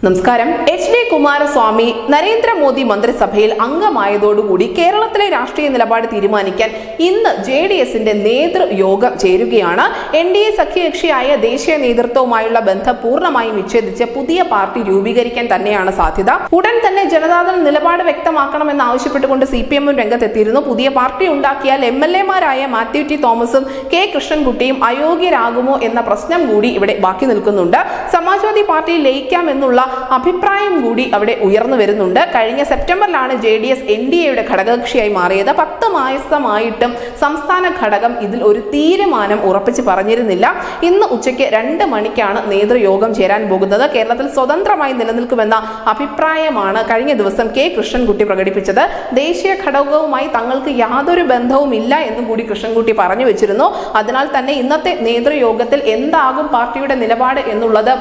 നമസ്കാരം. എച്ച്.ഡി. കുമാരസ്വാമി നരേന്ദ്രമോദി മന്ത്രിസഭയിൽ അംഗമായതോടുകൂടി കേരളത്തിലെ രാഷ്ട്രീയ നിലപാട് തീരുമാനിക്കാൻ ഇന്ന് ജെഡിഎസിന്റെ നേതൃയോഗം ചേരുകയാണ്. എൻ.ഡി.എ സഖ്യകക്ഷിയായ ദേശീയ നേതൃത്വവുമായുള്ള ബന്ധം പൂർണ്ണമായും വിച്ഛേദിച്ച് പുതിയ പാർട്ടി രൂപീകരിക്കാൻ തന്നെയാണ് സാധ്യത. ഉടൻ തന്നെ ജനതാദൾ നിലപാട് വ്യക്തമാക്കണമെന്ന് ആവശ്യപ്പെട്ടുകൊണ്ട് CPM രംഗത്തെത്തിയിരുന്നു. പുതിയ പാർട്ടി ഉണ്ടാക്കിയാൽ MLA-മാരായ മാത്യു ടി തോമസും കെ കൃഷ്ണൻകുട്ടിയും അയോഗ്യരാകുമോ എന്ന പ്രശ്നം കൂടി ഇവിടെ ബാക്കി നിൽക്കുന്നുണ്ട്. സമാജ്വാദി പാർട്ടിയിൽ ലയിക്കാം എന്നുള്ള അഭിപ്രായം കൂടി അവിടെ ഉയർന്നു വരുന്നുണ്ട്. കഴിഞ്ഞ സെപ്റ്റംബറിലാണ് JDS NDAയുടെ ഘടകകക്ഷിയായി മാറിയത്. 10 മാസമായിട്ടും സംസ്ഥാന ഘടകം ഇതിൽ ഒരു തീരുമാനം ഉറപ്പിച്ച് പറഞ്ഞിരുന്നില്ല. ഇന്ന് ഉച്ചയ്ക്ക് 2 മണിക്കാണ് നേതൃയോഗം ചേരാൻ പോകുന്നത്. കേരളത്തിൽ സ്വതന്ത്രമായി നിലനിൽക്കുമെന്ന അഭിപ്രായമാണ് കഴിഞ്ഞ ദിവസം കെ കൃഷ്ണൻകുട്ടി പ്രകടിപ്പിച്ചത്. ദേശീയ ഘടകവുമായി തങ്ങൾക്ക് യാതൊരു ബന്ധവും ഇല്ല എന്നും കൂടി കൃഷ്ണൻകുട്ടി പറഞ്ഞു വെച്ചിരുന്നു. അതിനാൽ തന്നെ ഇന്നത്തെ നേതൃയോഗത്തിൽ എന്താകും പാർട്ടിയുടെ നിലപാട് എന്നുള്ളത്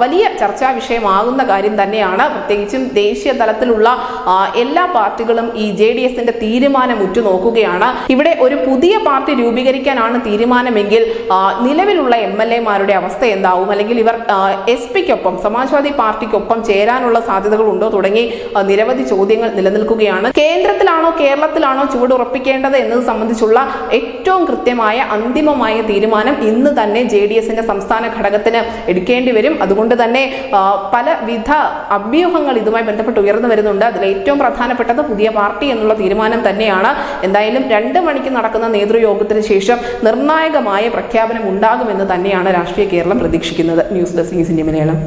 വലിയ ചർച്ചാ വിഷയമാകുന്ന കാര്യം തന്നെയാണ്. പ്രത്യേകിച്ചും ദേശീയ തലത്തിലുള്ള എല്ലാ പാർട്ടികളും ഈ JDSന്റെ തീരുമാനം ഉറ്റുനോക്കുകയാണ്. ഇവിടെ ഒരു പുതിയ പാർട്ടി രൂപീകരിക്കാനാണ് തീരുമാനമെങ്കിൽ നിലവിലുള്ള MLA-മാരുടെ അവസ്ഥ എന്താവും, അല്ലെങ്കിൽ ഇവർ SP-ക്കൊപ്പം സമാജ്വാദി പാർട്ടിക്കൊപ്പം ചേരാനുള്ള സാധ്യതകൾ ഉണ്ടോ തുടങ്ങി നിരവധി ചോദ്യങ്ങൾ നിലനിൽക്കുകയാണ്. കേന്ദ്രത്തിലാണോ കേരളത്തിലാണോ ചുവടുറപ്പിക്കേണ്ടത് എന്നത് സംബന്ധിച്ചുള്ള ഏറ്റവും കൃത്യമായ അന്തിമമായ തീരുമാനം ഇന്ന് തന്നെ JDSന്റെ സംസ്ഥാന ഘടകത്തിന് എടുക്കേണ്ടി വരും. അതുകൊണ്ട് തന്നെ പലവിധ അഭ്യൂഹങ്ങൾ ഇതുമായി ബന്ധപ്പെട്ട് ഉയർന്നു വരുന്നുണ്ട്. അതിൽ ഏറ്റവും പ്രധാനപ്പെട്ടത് പുതിയ പാർട്ടി എന്നുള്ള തീരുമാനം തന്നെയാണ്. എന്തായാലും 2 മണിക്ക് നടക്കുന്ന നേതൃയോഗത്തിന് ശേഷം നിർണായകമായ പ്രഖ്യാപനം ഉണ്ടാകുമെന്ന് തന്നെയാണ് രാഷ്ട്രീയ കേരളം പ്രതീക്ഷിക്കുന്നത്. News desk news India Malayalam.